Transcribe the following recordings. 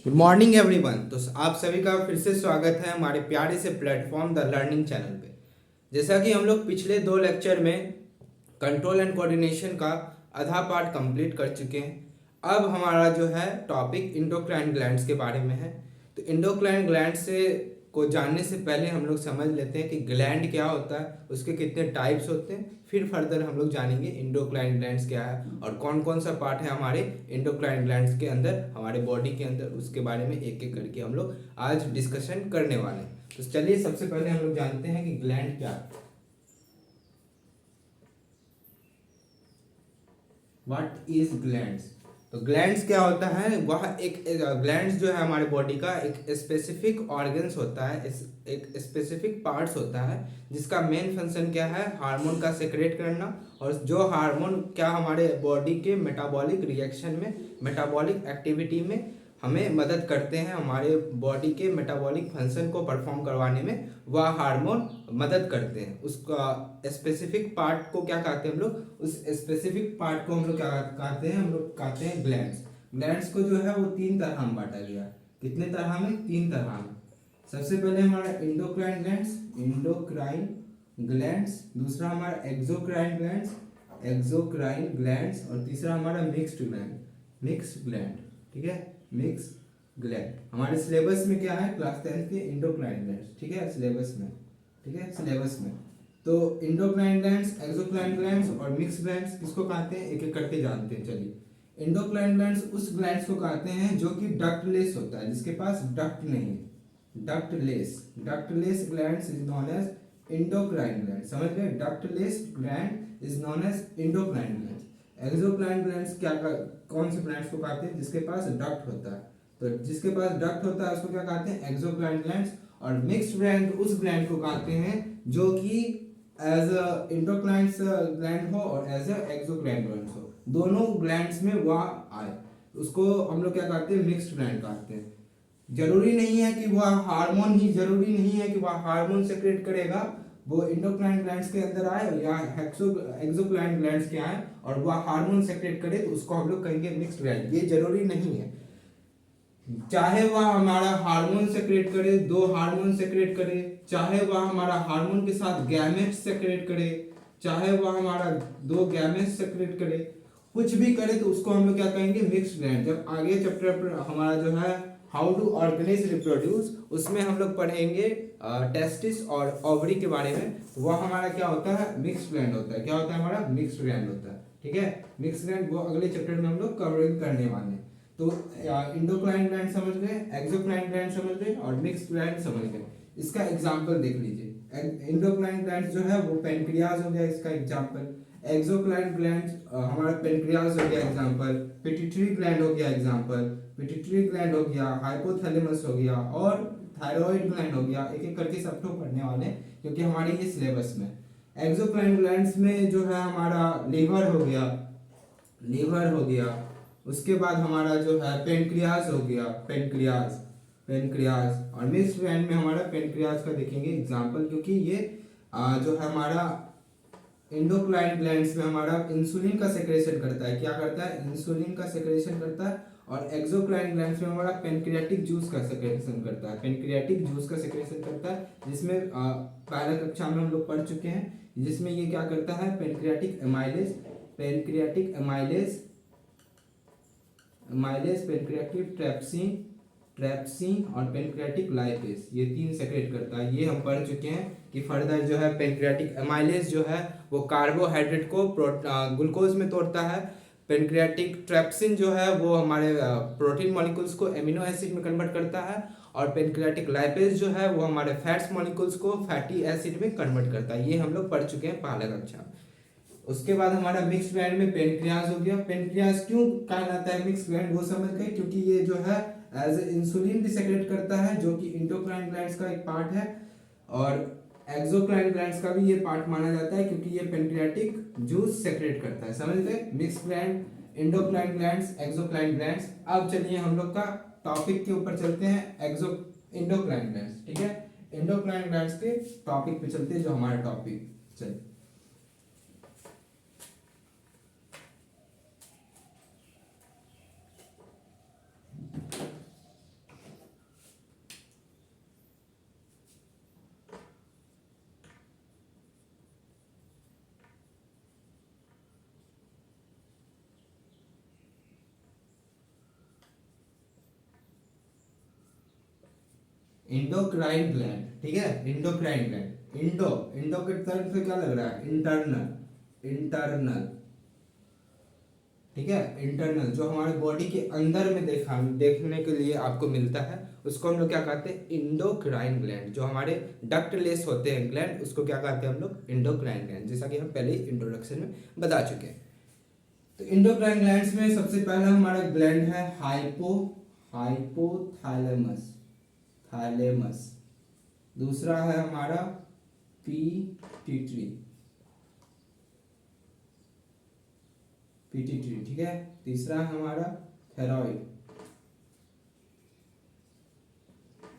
Good morning everyone. तो आप सभी का फिर से स्वागत है हमारे प्यारे से प्लेटफॉर्म द लर्निंग चैनल पे। जैसा कि हम लोग पिछले 2 लेक्चर में कंट्रोल एंड कोऑर्डिनेशन का आधा पार्ट कंप्लीट कर चुके हैं। अब हमारा जो है टॉपिक इंडोक्राइन ग्लैंड्स के बारे में है। तो इंडोक्राइन ग्लैंड से को जानने से पहले हम लोग समझ लेते हैं कि ग्लैंड क्या होता है, उसके कितने टाइप्स होते हैं। फिर फर्दर हम लोग जानेंगे इंडोक्राइन ग्लैंड्स क्या है और कौन कौन सा पार्ट है हमारे इंडोक्राइन ग्लैंड्स के अंदर, हमारे बॉडी के अंदर, उसके बारे में एक एक करके हम लोग आज डिस्कशन करने वाले हैं। तो चलिए सबसे पहले हम लोग जानते हैं कि ग्लैंड क्या है। What is glands. तो ग्लैंड्स क्या होता है, वह एक ग्लैंड्स जो है हमारे बॉडी का एक स्पेसिफिक ऑर्गन्स होता है, एक स्पेसिफिक पार्ट्स होता है जिसका मेन फंक्शन क्या है, हार्मोन का सेक्रेट करना। और जो हार्मोन क्या हमारे बॉडी के मेटाबॉलिक रिएक्शन में, मेटाबॉलिक एक्टिविटी में हमें मदद करते हैं, हमारे बॉडी के मेटाबॉलिक फंक्शन को परफॉर्म करवाने में वह हार्मोन मदद करते हैं। उसका स्पेसिफिक पार्ट को क्या कहते हैं हम लोग, उस स्पेसिफिक पार्ट को हम लोग क्या कहते हैं, हम लोग कहते हैं ग्लैंड्स। ग्लैंड्स को जो है वो 3 तरह में बांटा गया। कितने तरह में? 3 तरह में। सबसे पहले हमारा इंडोक्राइन ग्लैंड्स, इंडोक्राइन ग्लैंड्स। दूसरा हमारा एक्सोक्राइन ग्लैंड्स, एक्सोक्राइन ग्लैंड्स। और तीसरा हमारा मिक्स्ड ग्लैंड, मिक्स्ड ग्लैंड। ठीक है, मिक्स ग्लैंड। हमारे सिलेबस में क्या है, क्लास 10 के इंडोक्राइन ग्लैंड्स। ठीक है, सिलेबस में। ठीक है, सिलेबस में। तो इंडोक्राइन ग्लैंड्स, एक्सोक्राइन ग्लैंड्स और मिक्स ग्लैंड्स किसको कहते हैं, एक एक करके जानते हैं। चलिए, इंडोक्राइन ग्लैंड्स उस ग्लैंड्स को कहते हैं जो कि डक्टलेस होता है, जिसके पास डक्ट नहीं है। Ductless, ductless glands is known as endocrine gland. समझ गए, ductless gland is known as endocrine gland. Exocrine glands क्या कौन से ग्लैंड्स को कहते हैं, जिसके पास डक्ट होता है। तो जिसके पास डक्ट होता है उसको क्या कहते हैं, एक्सोक्राइन ग्लैंड्स। और मिक्स्ड ग्लैंड उस ग्लैंड को कहते हैं जो कि एज इंडोक्राइन ग्लैंड हो और एज एक्सोक्राइन ग्लैंड हो, दोनों ग्लैंड्स में वह आए, उसको हम लोग क्या कहते हैं, मिक्स्ड ग्लैंड कहते हैं। जरूरी नहीं है कि वह हार्मोन ही, जरूरी नहीं है कि वह हार्मोन सेक्रेट करेगा, वो इंडोक्राइन ग्लैंड्स के अंदर आए या एक्सोक्राइन ग्लैंड्स के आए और वह हार्मोन सेक्रेट करे, तो उसको हम लोग कहेंगे मिक्स्ड ग्लैंड। ये जरूरी नहीं है, चाहे वह हमारा हार्मोन सेक्रेट करे, 2 हार्मोन सेक्रेट करे, चाहे वह हमारा हार्मोन के साथ गैमेट्स सेक्रेट करे, चाहे वह हमारा 2 गैमेट्स सेक्रेट करे, कुछ भी करे, तो उसको हम लोग क्या कहेंगे, मिक्स्ड ग्लैंड। जब आगे चैप्टर पर हमारा जो है हाउ टू ऑर्गेनाइज रिप्रोड्यूस, उसमें हम लोग पढ़ेंगे टेस्टिस और ओवरी के बारे में। वह हमारा क्या होता है, मिक्स्ड ग्लैंड होता है। क्या होता है हमारा, मिक्स्ड ग्लैंड होता है। ठीक है, मिक्स्ड ग्लैंड वो अगले चैप्टर में हम लोग कवरिंग करने वाले हैं। तो इंडोक्राइन ग्लैंड समझ गए, एक्सोक्राइन ग्लैंड समझ गए और मिक्स्ड ग्लैंड समझ गए। इसका एग्जांपल देख लीजिए। इंडोक्राइन ग्लैंड जो है वो पेनक्रियाज हो गया, इसका एग्जांपल। एक्सोक्राइन ग्लैंड हमारा पेनक्रियाज हो गया एग्जांपल। पिट्यूटरी ग्लैंड हो गया एग्जांपल। पिट्यूटरी ग्लैंड हो गया, हाइपोथैलेमस हो गया और थायराइड ग्लैंड हो गया। एक एक करके सब लोग पढ़ने वाले हैं क्योंकि हमारे ये सिलेबस में। एक्सोक्राइन ग्लैंड्स में जो है हमारा लीवर हो गया, लीवर हो गया। उसके बाद हमारा जो है पेनक्रियाज हो गया, पेनक्रियाज, पेनक्रियाज। और मिक्स्ड ग्लैंड में हमारा पेनक्रियाज का देखेंगे एग्जांपल, क्योंकि ये जो है हमारा इंडोक्राइन ग्लैंड्स में हमारा इंसुलिन का सेक्रेशन करता है। क्या करता है, इंसुलिन का सेक्रेशन करता है। और एक्सोक्राइन ग्लैंड्स में हमारा पेनक्रियाटिक जूस का सेक्रेशन करता है, पेनक्रियाटिक जूस का सेक्रेशन करता है, जिसमें पहला कक्षा में हम लोग पढ़ चुके हैं, जिसमें ये क्या करता है, pancreatic amylase, pancreatic amylase, amylase, pancreatic trypsin, trypsin और पेनक्रियाटिक लाइपेज, ये 3 सेक्रेट करता है। ये हम पढ़ चुके हैं कि फर्दर जो है पेनक्रियाटिक एमाइलेज जो है वो कार्बोहाइड्रेट को ग्लूकोज में तोड़ता है। पेनक्रियाटिक ट्रैप्सिन जो है वो हमारे प्रोटीन मॉलिक्यूल्स को एमिनो एसिड में कन्वर्ट करता है। और पेनक्रियाटिक लाइपेज जो है वो हमारे फैट्स मॉलिक्यूल्स को फैटी एसिड में कन्वर्ट करता है। ये हम लोग पढ़ चुके हैं पहले कक्षा में। उसके बाद हमारा मिक्स ग्लैंड में पेनक्रियाज हो गया। पेनक्रियाज क्यों कहलाता है मिक्स ग्लैंड, वो समझ गए, क्योंकि ये जो है एज इंसुलिन भी सेक्रेट करता है, जो कि इंडोक्राइन ग्लैंड्स का एक पार्ट है। और एक्सोक्राइन ग्लैंड्स का भी ये पार्ट माना जाता है, क्योंकि ये पेनक्रियाटिक जूस सेक्रेट करता है। समझ गए, mix gland, endocrine glands, exocrine glands. अब चलिए हम लोग का टॉपिक के ऊपर चलते हैं, इंडोक्राइन ग्लैंड्स। ठीक है, इंडोक्राइन ग्लैंड्स के टॉपिक पे चलते हैं, जो हमारा टॉपिक। चलिए, इंडोक्राइन ग्लैंड, ठीक है, इंडोक्राइन ग्लैंड। इंडो, इंडो के तरफ से क्या लग रहा है, इंटरनल, इंटरनल, ठीक है, इंटरनल, जो हमारे बॉडी के अंदर में देखने के लिए आपको मिलता है, उसको हम लोग क्या कहते हैं, इंडोक्राइन ग्लैंड। जो हमारे डक्टलेस होते हैं ग्लैंड, उसको क्या कहते हैं हम लोग, इंडोक्राइन ग्लैंड, जैसा कि हम पहले ही इंट्रोडक्शन में बता चुके हैं। तो इंडोक्राइन ग्लैंड्स में सबसे पहला हमारा ग्लैंड है हाइपोथैलेमस, थैलेमस। दूसरा है हमारा पीट्यूटरी, पीट्यूटरी, ठीक है। तीसरा है हमारा थायराइड,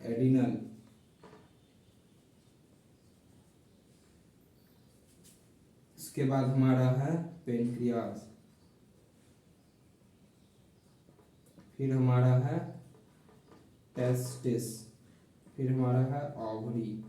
एडिनल। इसके बाद हमारा है पेनक्रियास, फिर हमारा है टेस्टिस, फिर हमारा है ओवरी।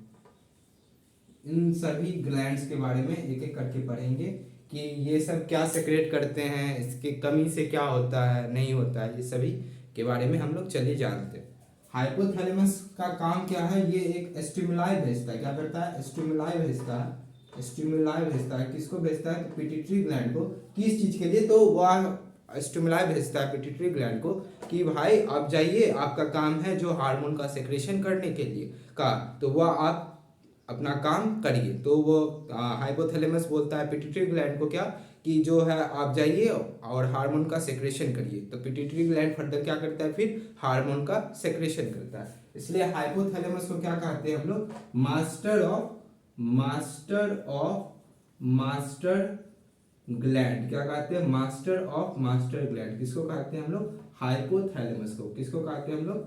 इन सभी ग्लैंड्स के बारे में एक एक करके पढ़ेंगे कि ये सब क्या सेक्रेट करते हैं, इसकी कमी से क्या होता है, नहीं होता है, ये सभी के बारे में हम लोग चलिए जानते हैं। हाइपोथैलेमस का काम क्या है, ये एक स्टिमुलाई भेजता है। क्या करता है, स्टिमुलाई भेजता है, स्टिमुलाई भेजता है। किसको भेजता है, तो पिट्यूटरी ग्लैंड को। किस चीज के लिए, तो वह स्टिमुलाई भेजता है पिट्यूटरी ग्लैंड को कि भाई आप जाइए, आपका काम है जो हार्मोन का सेक्रेशन करने के लिए का, तो वह आप अपना काम करिए। तो वो हाइपोथैलेमस बोलता है पिट्यूटरी ग्लैंड को क्या, कि जो है आप जाइए और हार्मोन का सेक्रेशन करिए। तो पिट्यूटरी ग्लैंड फर्दर क्या करता है, फिर हार्मोन का सेक्रेशन करता है। इसलिए हाइपोथैलेमस को क्या कहते हैं हम लोग, मास्टर ग्लैंड। क्या कहते हैं, मास्टर ग्लैंड। किसको कहते हैं हम लोग, हाइपोथैलेमस को। किसको कहते हैं हम लोग,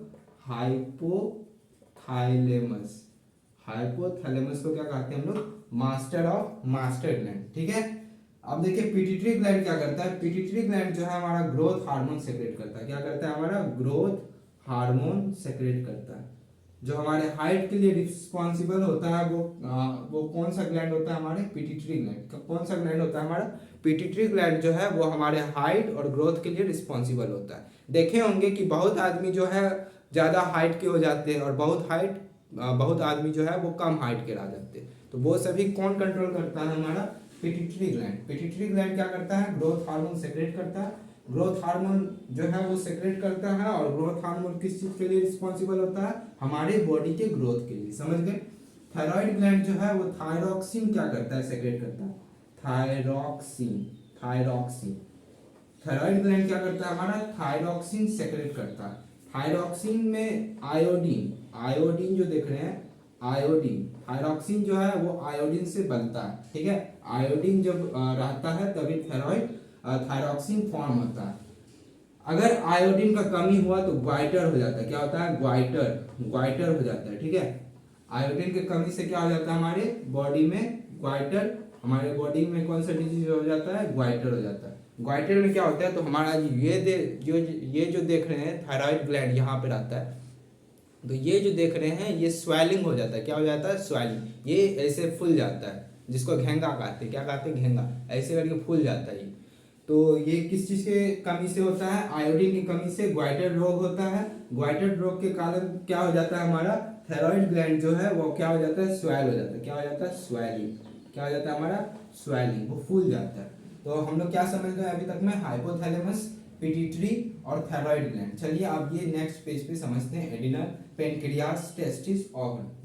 हाइपोथैलेमस। हाइपोथैलेमस को क्या कहते हैं हम लोग, मास्टर ग्लैंड, ठीक है। अब देखिए पिट्यूटरी ग्लैंड क्या करता है, पिट्यूटरी ग्लैंड जो है हमारा ग्रोथ हार्मोन सेक्रेट करता है। क्या करता है, हमारा ग्रोथ हार्मोन सेक्रेट करता है। जो हमारे हाइट के लिए रिस्पॉन्सिबल होता है वो कौन सा ग्लैंड होता है, हमारे पिट्यूटरी ग्लैंड। कौन सा ग्लैंड होता है हमारा, पिट्यूटरी ग्लैंड जो है वो हमारे हाइट और ग्रोथ के लिए रिस्पॉन्सिबल होता है। देखे होंगे कि बहुत आदमी जो है ज़्यादा हाइट के हो जाते हैं और बहुत आदमी जो है वो कम हाइट के रह जाते हैं। तो वो सभी कौन कंट्रोल करता है, हमारा पिट्यूटरी ग्लैंड। पिट्यूटरी ग्लैंड क्या करता है, ग्रोथ हार्मोन सेक्रेट करता है। ग्रोथ हार्मोन जो है वो सेक्रेट करता है। और ग्रोथ हार्मोन किस चीज के लिए रिस्पॉन्सिबल होता है, हमारे बॉडी के ग्रोथ के लिए, समझ गए। थायराइड ग्लैंड जो है वो थायरॉक्सिन क्या करता है, सेक्रेट करता है, थायरॉक्सिन। थायराइड ग्लैंड क्या करता है, हमारा थायरॉक्सिन सेक्रेट करता है। थायरॉक्सिन में आयोडीन जो देख रहे हैं, आयोडीन, थायरॉक्सिन जो है वो आयोडीन से बनता है, ठीक है। आयोडीन जब रहता है तभी थायरॉक्सिन फॉर्म होता है। अगर आयोडीन का कमी हुआ तो ग्वाइटर हो जाता है। क्या होता है, ग्वाइटर हो जाता है, ठीक है। आयोडीन की कमी से क्या हो जाता है, हमारे बॉडी में ग्वाइटर, हमारे बॉडी में कौन सा डिजीज हो जाता है, ग्वाइटर हो जाता है। ग्वाइटर में क्या होता है, तो हमारा ये जो देख रहे हैं थायराइड ग्लैंड यहाँ पे रहता है। तो ये जो देख रहे हैं ये स्वेलिंग हो जाता है। क्या हो जाता है, स्वेलिंग। ये ऐसे फूल जाता है, जिसको घेंगा कहते हैं। क्या कहते हैं, घेंगा। ऐसे करके फूल जाता है ये। तो ये किस चीज के कमी से होता है, आयोडीन की कमी से ग्वाइटर रोग होता है। ग्वाइटर रोग के कारण क्या हो जाता है, हमारा थायराइड ग्लैंड जो है वो क्या हो जाता है, स्वेल हो जाता है। क्या हो जाता है, स्वेलिंग। क्या हो जाता है हमारा, स्वेलिंग, वो फूल जाता है। तो हम लोग क्या समझ गए अभी तक में, हाइपोथैलेमस, पिट्यूटरी और थायराइड ग्लैंड। चलिए अब ये नेक्स्ट पेज पे समझते हैं, adrenal, pancreas, testis, ovary.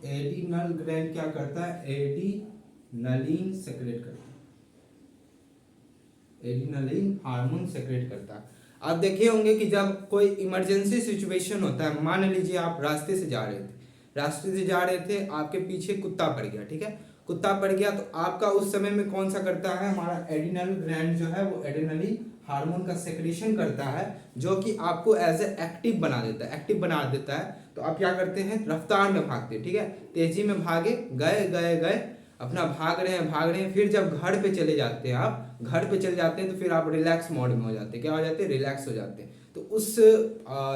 Adrenal gland क्या करता है, एडिनलिन सेक्रेट करता है, एडिनलिन हार्मोन सेक्रेट करता है। आप देखे होंगे कि जब कोई इमरजेंसी सिचुएशन होता है, मान लीजिए आप रास्ते से जा रहे थे, आपके पीछे कुत्ता पड़ गया, ठीक है। कुत्ता पड़ गया तो आपका उस समय में कौन सा करता है, हमारा एडिनल ग्लैंड जो है वो एडिनलिन हार्मोन का सेक्रेशन करता है, जो कि आपको एज ए एक्टिव बना देता है। तो आप क्या करते हैं, रफ्तार में भागते हैं, ठीक है। तेजी में भागे, गए, अपना भाग रहे हैं, फिर जब घर पे चले जाते हैं, आप घर पे चले जाते हैं तो फिर आप रिलैक्स मोड में हो जाते हैं। क्या हो जाते हैं? रिलैक्स हो जाते हैं। तो उस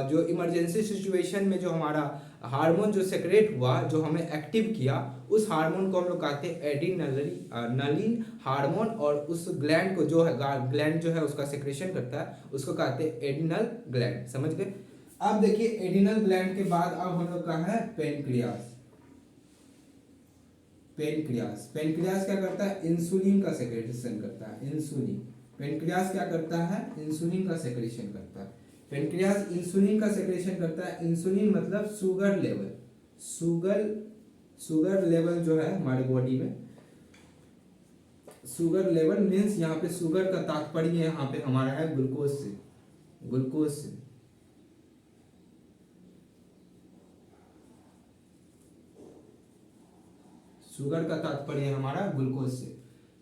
जो इमरजेंसी सिचुएशन में जो हमारा हार्मोन जो सेक्रेट हुआ, जो हमें एक्टिव किया, उस हार्मोन को हम लोग कहते हैं एड्रीनलिन हार्मोन, और उस ग्लैंड को जो है, ग्लैंड जो है उसका सेक्रेशन करता है, उसको कहते हैं एड्रिनल ग्लैंड। समझ गए? अब देखिए एड्रिनल ग्लैंड के बाद अब हम लोग का है पेनक्रियास। पेनक्रियास क्या करता है? इंसुलिन का सेक्रेशन करता है। इंसुलिन, पेनक्रियास क्या करता है? इंसुलिन का सेक्रेशन करता है। पेनक्रियास इंसुलिन का सेक्रेशन करता है। इंसुलिन मतलब शुगर लेवल, शुगर लेवल जो है हमारे बॉडी में, शुगर लेवल मीन्स यहाँ पे शुगर का तात्पर्य यहाँ पे हमारा है ग्लूकोज से, ग्लूकोज से। शुगर का तात्पर्य हमारा ग्लूकोज से।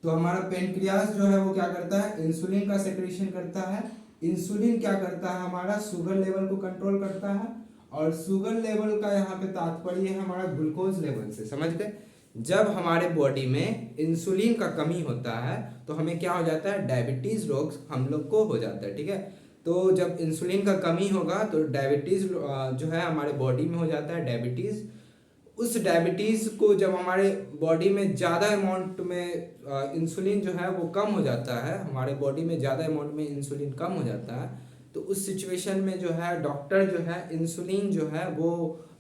तो हमारा पेनक्रियास जो है वो क्या करता है? इंसुलिन का सेक्रेशन करता है। इंसुलिन क्या करता है? हमारा शुगर लेवल को कंट्रोल करता है, और शुगर लेवल का यहाँ पे तात्पर्य है हमारा ग्लूकोज लेवल से। समझ गए? जब हमारे बॉडी में इंसुलिन का कमी होता है तो हमें क्या हो जाता है? डायबिटीज रोग हम लोग को हो जाता है। ठीक है, तो जब इंसुलिन का कमी होगा तो डायबिटीज जो है हमारे बॉडी में हो जाता है, डायबिटीज। उस डायबिटीज़ को जब हमारे बॉडी में ज़्यादा अमाउंट में इंसुलिन जो है वो कम हो जाता है, हमारे बॉडी में ज़्यादा अमाउंट में इंसुलिन कम हो जाता है, तो उस सिचुएशन में जो है डॉक्टर जो है इंसुलिन जो है वो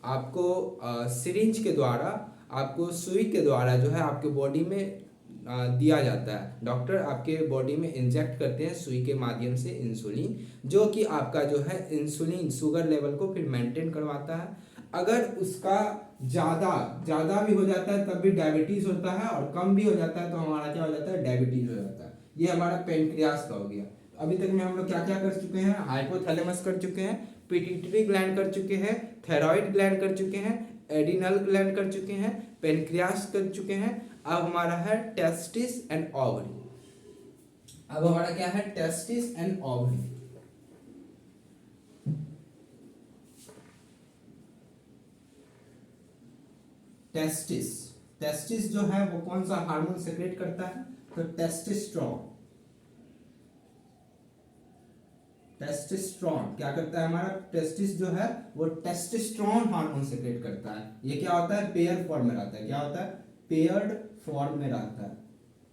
आपको सिरिंज के द्वारा, आपको सुई के द्वारा जो है आपके बॉडी में दिया जाता है। डॉक्टर आपके बॉडी में इंजेक्ट करते हैं सुई के माध्यम से इंसुलिन, जो कि आपका जो है इंसुलिन शुगर लेवल को फिर मेंटेन करवाता है। अगर उसका ज़्यादा भी हो जाता है तब भी डायबिटीज़ होता है, और कम भी हो जाता है तो हमारा क्या हो जाता है? डायबिटीज़ हो जाता है। ये हमारा पेनक्रियास का हो गया। अभी तक में हम लोग क्या क्या कर चुके हैं? हाइपोथैलेमस कर चुके हैं, पिट्यूटरी ग्लैंड कर चुके हैं, थायराइड ग्लैंड कर चुके हैं, एड्रिनल ग्लैंड कर चुके हैं, पेनक्रियास कर चुके हैं। अब हमारा है टेस्टिस एंड ओवरी। अब हमारा क्या है? Testis and ovary. Testis, testis जो है वो कौन सा हार्मोन सेक्रेट करता है? तो टेस्टोस्टेरोन। टेस्टोस्टेरोन क्या करता है? हमारा टेस्टिस जो है वो टेस्टोस्टेरोन हार्मोन सेक्रेट करता है। ये क्या होता है? पेयर फॉर्म में रहता है। क्या होता है? पेयर्ड फॉर्म में रहता है।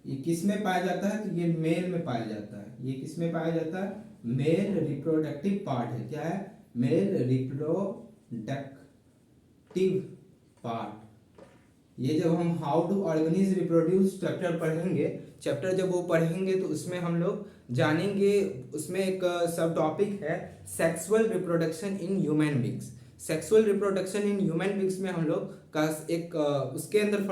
ये किस में पाया जाता है? तो ये मेल में पाया जाता है। ये किस में पाया जाता है? मेल रिप्रोडक्टिव पार्ट है। क्या है? Male reproductive part. ये जब हम how to organise reproduce chapter पढ़ेंगे, चैप्टर जब वो पढ़ेंगे तो उसमें हम लोग जानेंगे, उसमें एक सब टॉपिक है sexual reproduction in human beings. Sexual reproduction in human beings में हम लोग का एक उसके अंदर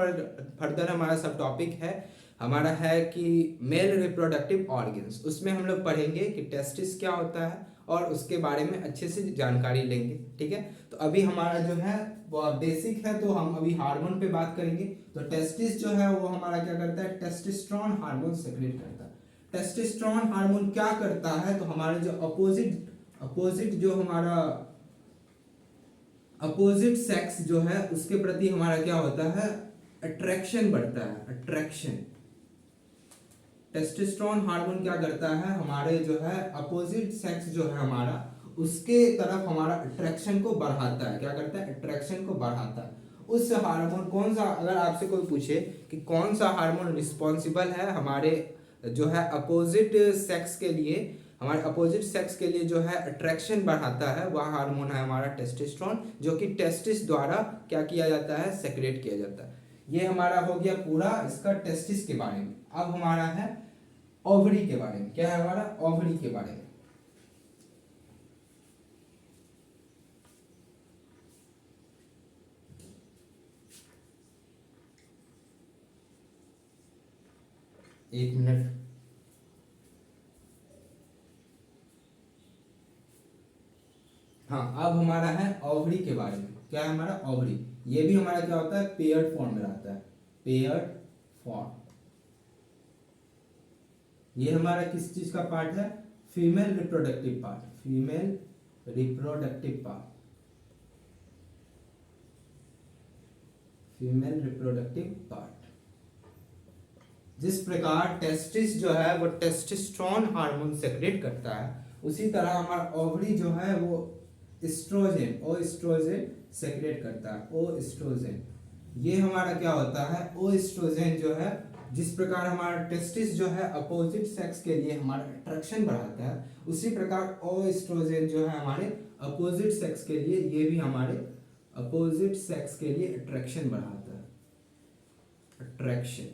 फर्दर हमारा सब टॉपिक है, हमारा है कि मेल रिप्रोडक्टिव ऑर्गन्स। उसमें हम लोग पढ़ेंगे कि टेस्टिस क्या होता है और उसके बारे में अच्छे से जानकारी लेंगे। ठीक है, तो अभी हमारा जो है वो बेसिक है, तो हम अभी हार्मोन पे बात करेंगे। तो टेस्टिस जो है वो हमारा क्या करता है? टेस्टोस्टेरोन हार्मोन सेक्रेट करता है। टेस्टोस्टेरोन हार्मोन क्या करता है? तो हमारे जो अपोजिट जो हमारा अपोजिट सेक्स जो है उसके प्रति हमारा क्या होता है? अट्रैक्शन बढ़ता है, अट्रैक्शन। टेस्टोस्टेरोन हार्मोन क्या करता है? हमारे जो है अपोजिट सेक्स जो है हमारा, उसके तरफ हमारा अट्रैक्शन को बढ़ाता है। क्या करता है? अट्रैक्शन को बढ़ाता है। उस हार्मोन कौन सा, अगर आपसे कोई पूछे कि कौन सा हार्मोन रिस्पॉन्सिबल है हमारे जो है अपोजिट सेक्स के लिए, हमारे अपोजिट सेक्स के लिए जो है अट्रैक्शन बढ़ाता है, वह हार्मोन है हमारा टेस्टोस्टेरोन, जो कि टेस्टिस द्वारा क्या किया जाता है? सेक्रेट किया जाता है। ये हमारा हो गया पूरा इसका टेस्टिस के बारे में। अब हमारा है ओवरी के बारे में। क्या है हमारा? ओवरी के बारे में। एक मिनट। हाँ, अब हमारा है ओवरी के बारे में। क्या है हमारा? ओवरी। ये भी हमारा क्या होता है? पेयर्ड फॉर्म में रहता है, पेयर्ड फॉर्म। ये हमारा किस चीज का पार्ट है? Female reproductive part, female reproductive part, female reproductive part. जिस प्रकार टेस्टिस जो है वो टेस्टोस्टेरोन हार्मोन सेक्रेट करता है, उसी तरह हमारा ओवरी जो है वो एस्ट्रोजन ओ एस्ट्रोजन सेक्रेट करता है। ओ एस्ट्रोजन ये हमारा क्या होता है, ओ एस्ट्रोजन जो है जिस प्रकार हमारा टेस्टिस जो है अपोजिट सेक्स के लिए हमारा अट्रैक्शन बढ़ाता है, उसी प्रकार ओ एस्ट्रोजन जो है हमारे अपोजिट सेक्स के लिए, ये भी हमारे अपोजिट सेक्स के लिए अट्रैक्शन बढ़ाता है, अट्रैक्शन।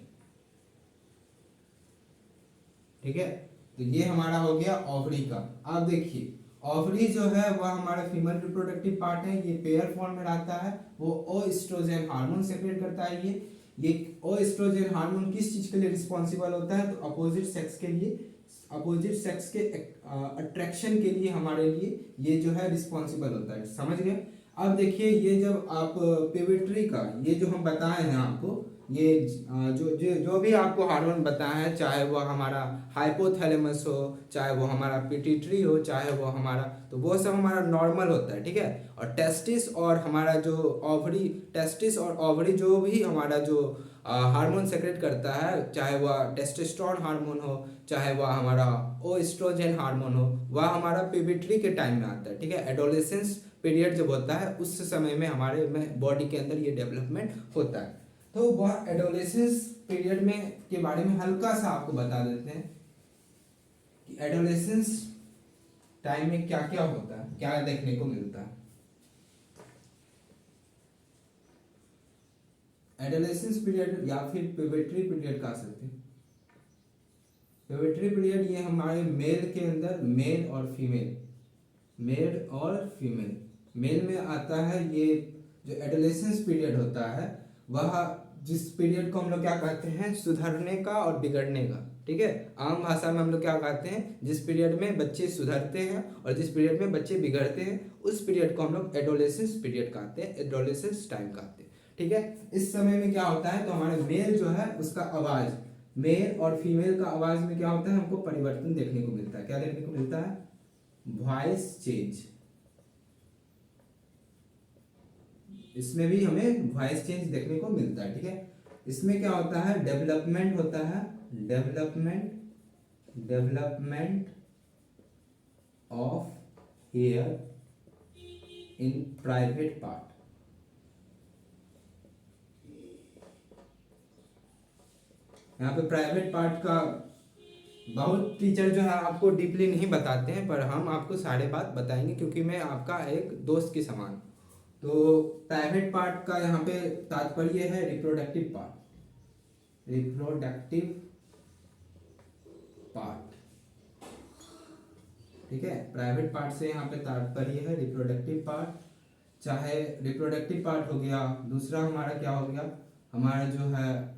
ठीक है, तो ये हमारा हो गया ओवरी का। अब देखिए ओवरी जो है वह हमारा फीमेल रिप्रोडक्टिव पार्ट है, ये पेयर फॉर्म में रहता है, वो ओ एस्ट्रोजन हार्मोन सेक्रेट करता है। ये ओ एस्ट्रोजन हार्मोन किस चीज के लिए रिस्पॉन्सिबल होता है, तो अपोजिट सेक्स के लिए, अपोजिट सेक्स के अट्रैक्शन के लिए हमारे लिए ये जो है रिस्पॉन्सिबल होता है। समझ गए। अब देखिए ये जब आप पिट्यूटरी का ये जो हम बताए हैं आपको, ये जो जो जो भी आपको हार्मोन बताया है, चाहे वो हमारा हाइपोथैलेमस हो, चाहे वो हमारा पिट्यूटरी हो, चाहे वो हमारा, तो वो सब हमारा नॉर्मल होता है। ठीक है, और टेस्टिस और हमारा जो ओवरी, टेस्टिस और ओवरी जो भी हमारा जो हार्मोन सेक्रेट करता है, चाहे वह टेस्टोस्टेरोन हार्मोन हो, चाहे वह हमारा ओएस्ट्रोजन हार्मोन हो, वह हमारा पिट्यूटरी के टाइम में आता है। ठीक है, एडोलेसेंस पीरियड जब होता है उस समय में हमारे में बॉडी के अंदर ये डेवलपमेंट होता है। तो वह एडोलेसेंस पीरियड में के बारे में हल्का सा आपको बता देते हैं कि एडोलेसेंस टाइम में क्या क्या होता है, क्या देखने को मिलता है। एडोलेसेंस पीरियड या फिर प्यूबर्टी पीरियड कह सकते हैं। प्यूबर्टी पीरियड ये हमारे मेल के अंदर, मेल और फीमेल, मेल और फीमेल, मेल में आता है। ये जो एडोलेसेंस पीरियड होता है वह जिस पीरियड को हम लोग क्या कहते हैं, सुधरने का और बिगड़ने का। ठीक है, आम भाषा में हम लोग क्या कहते हैं, जिस पीरियड में बच्चे सुधरते हैं और जिस पीरियड में बच्चे बिगड़ते हैं, उस पीरियड को हम लोग एडोलेसेंस पीरियड कहते हैं, एडोलेसेंस टाइम कहते हैं। ठीक है, इस समय में क्या होता है, तो हमारे मेल जो है उसका आवाज, मेल और फीमेल का आवाज में क्या होता है, हमको परिवर्तन देखने को मिलता है। क्या देखने को मिलता है, वॉइस चेंज। इसमें भी हमें वॉइस चेंज देखने को मिलता है। ठीक है, इसमें क्या होता है, डेवलपमेंट होता है, development of here in private part. यहाँ पे प्राइवेट पार्ट का बहुत टीचर जो है आपको डीपली नहीं बताते हैं, पर हम आपको सारे बात बताएंगे क्योंकि मैं आपका एक दोस्त के समान। तो प्राइवेट पार्ट का यहाँ पे तात्पर्य है रिप्रोडक्टिव पार्ट, रिप्रोडक्टिव पार्ट। ठीक है, प्राइवेट पार्ट से यहाँ पे तात्पर्य है रिप्रोडक्टिव पार्ट। चाहे रिप्रोडक्टिव पार्ट हो गया, दूसरा हमारा क्या हो गया, हमारा जो है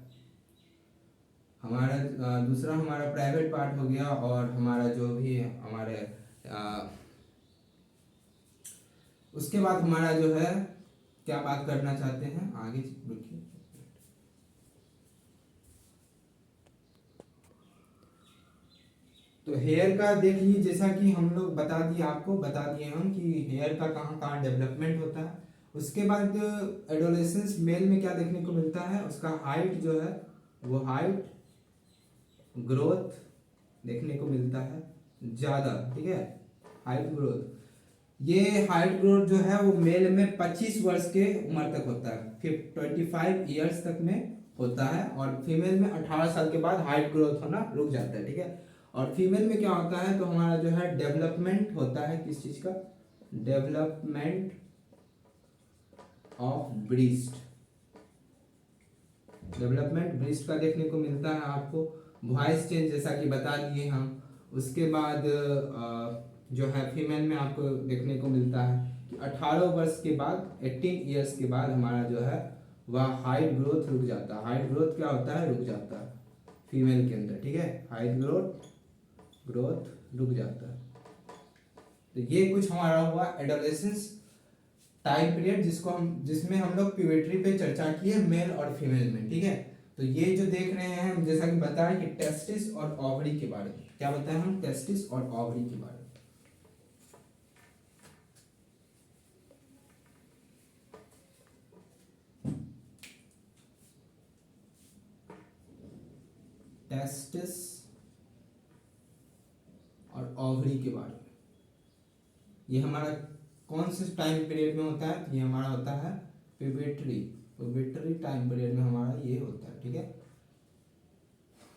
हमारा दूसरा हमारा प्राइवेट पार्ट हो गया, और हमारा जो भी हमारे उसके बाद हमारा जो है क्या बात करना चाहते हैं आगे, रुकिए। तो हेयर का देख लीजिए, जैसा कि हम लोग बता दिए, आपको बता दिए हम कि हेयर का कहाँ कहाँ डेवलपमेंट होता है। उसके बाद एडोलेसेंस मेल में क्या देखने को मिलता है, उसका हाइट जो है वो हाइट ग्रोथ देखने को मिलता है ज़्यादा। ठीक है, हाइट ग्रोथ, ये हाइट ग्रोथ जो है वो मेल में 25 वर्ष के उम्र तक होता है, फिर 25 ईयर्स तक में होता है, और फीमेल में 18 साल के बाद हाइट ग्रोथ होना रुक जाता है। ठीक है, और फीमेल में क्या होता है, तो हमारा जो है डेवलपमेंट होता है किस चीज़ का, development of breast, development breast का देखने को मिलता है आपको। वॉइस चेंज जैसा कि बता दिए हम। उसके बाद जो है फीमेल में आपको देखने को मिलता है कि 18 वर्ष के बाद, 18 ईयर्स के बाद हमारा जो है वह हाइट ग्रोथ रुक जाता है। हाइट ग्रोथ क्या होता है, रुक जाता है फीमेल के अंदर। ठीक है, हाइट ग्रोथ रुक जाता है। तो ये कुछ हमारा हुआ एडोलेसेंस टाइम पीरियड, जिसमें हम लोग प्यूबर्टी पे चर्चा की है मेल और फीमेल में। ठीक है, तो ये जो देख रहे हैं हम, जैसा कि बताया कि टेस्टिस और ओवरी के बारे में, क्या बताया हम, टेस्टिस और ओवरी के बारे में। टेस्टिस और ओवरी के बारे में। ये हमारा कौन से टाइम पीरियड में होता है? ये हमारा होता है पिट्यूटरी टाइम पीरियड में हमारा ये होता है, ठीक है।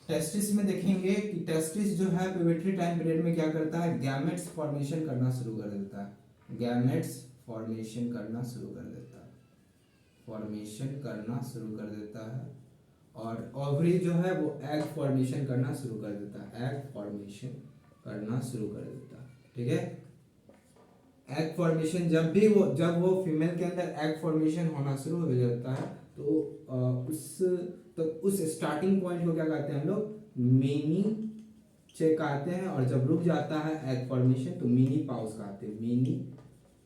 टेस्टिस में देखेंगे कि टेस्टिस जो है पिट्यूटरी टाइम पीरियड में क्या करता है? गैमेट्स फॉर्मेशन करना शुरू कर देता है। गैमेट्स फॉर्मेशन करना शुरू कर देता है, फॉर्मेशन करना शुरू कर देता है। और ओवरी जो है वो एग फॉर्मेशन करना शुरू कर देता है, एग फॉर्मेशन करना शुरू कर देता है, ठीक है। एग फॉर्मेशन जब वो फीमेल के अंदर एग फॉर्मेशन होना शुरू हो जाता है तो उस स्टार्टिंग पॉइंट को क्या कहते हैं हम लोग? मिनी चेक कहते हैं। और जब रुक जाता है एग फॉर्मेशन तो मिनी पाउस कहते हैं, मिनी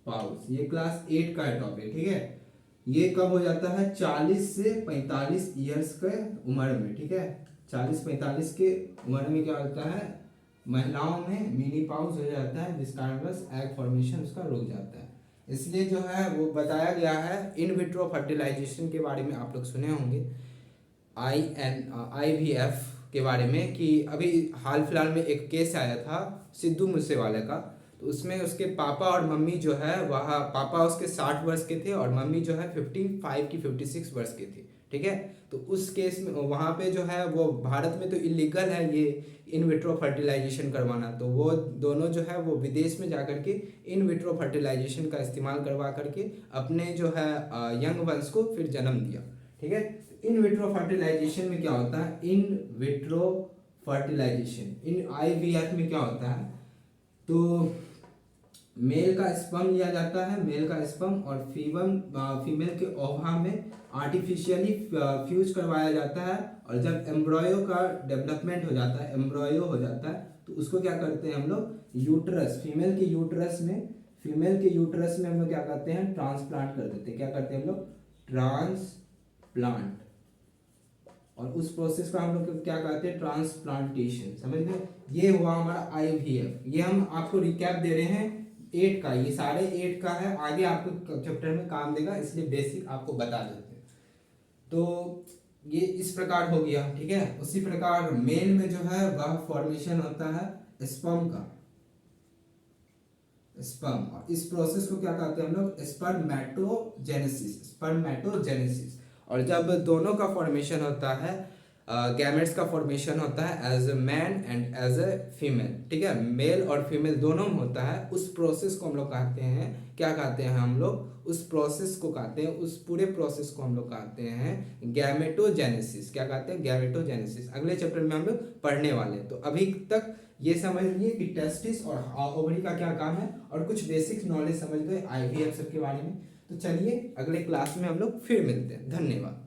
पाउस। ये क्लास 8 का टॉपिक, ठीक है। ये कब हो जाता है? 40 से 45 ईयर्स के उम्र में, ठीक है। 40-45 के उम्र में क्या होता है? महिलाओं में मिनी पाउस हो जाता है, जिस कारणवश एग फॉर्मेशन उसका रुक जाता है। इसलिए जो है वो बताया गया है इन विट्रो फर्टिलाइजेशन के बारे में आप लोग सुने होंगे, IVF के बारे में, कि अभी हाल फिलहाल में एक केस आया था सिद्धू मूसेवाले का। तो उसमें उसके पापा और मम्मी जो है वह पापा उसके 60 वर्ष के थे और मम्मी जो है 55 की 56 वर्ष की थी, ठीक है। तो उस केस में वहाँ पे जो है वो भारत में तो इलीगल है ये इन विट्रो फर्टिलाइजेशन करवाना। तो वो दोनों जो है वो विदेश में जाकर के इन विट्रो फर्टिलाइजेशन का इस्तेमाल करवा करके अपने जो है यंग वंश को फिर जन्म दिया, ठीक है। इन विट्रो फर्टिलाइजेशन में क्या होता है? इन विट्रो फर्टिलाइजेशन इन IVF में क्या होता है? तो मेल का स्पर्म लिया जाता है, मेल का स्पर्म, और फीमेल के ओवा में आर्टिफिशियली फ्यूज करवाया जाता है। और जब एम्ब्रॉयो का डेवलपमेंट हो जाता है, एम्ब्रॉयो हो जाता है, तो उसको क्या करते हैं हम लोग? यूट्रस, फीमेल के यूट्रस में हम लोग क्या करते हैं? ट्रांसप्लांट कर देते हैं। क्या करते हैं हम लोग? ट्रांसप्लांट। और उस प्रोसेस को हम लोग क्या कहते हैं? ट्रांसप्लांटेशन। समझ गए? ये हुआ हमारा IVF। ये हम आपको रिकैप दे रहे हैं 8 का, ये सारे 8 का है, आगे आपको चैप्टर में काम देगा, इसलिए बेसिक आपको बता देते हैं। तो ये इस प्रकार हो गया, ठीक है। उसी प्रकार मेल में जो है वह फॉर्मेशन होता है स्पर्म का, स्पर्म। और इस प्रोसेस को क्या कहते हैं हम लोग? स्पर्मेटोजेनेसिस। और जब दोनों का फॉर्मेशन होता है, गैमेट्स का फॉर्मेशन होता है as a man and as a female, ठीक है। मेल और फीमेल दोनों में होता है। उस प्रोसेस को हम लोग कहते हैं, क्या कहते हैं हम लोग? उस प्रोसेस को कहते हैं, उस पूरे प्रोसेस को हम लोग कहते हैं गैमेटोजेनेसिस। क्या कहते हैं? गैमेटोजेनेसिस। अगले चैप्टर में हम लोग पढ़ने वाले हैं। तो अभी तक ये समझ लिए कि टेस्टिस और ओवरी का क्या काम है, और कुछ बेसिक नॉलेज समझ गए IVF सब के बारे में। तो चलिए अगले क्लास में हम लोग फिर मिलते हैं। धन्यवाद।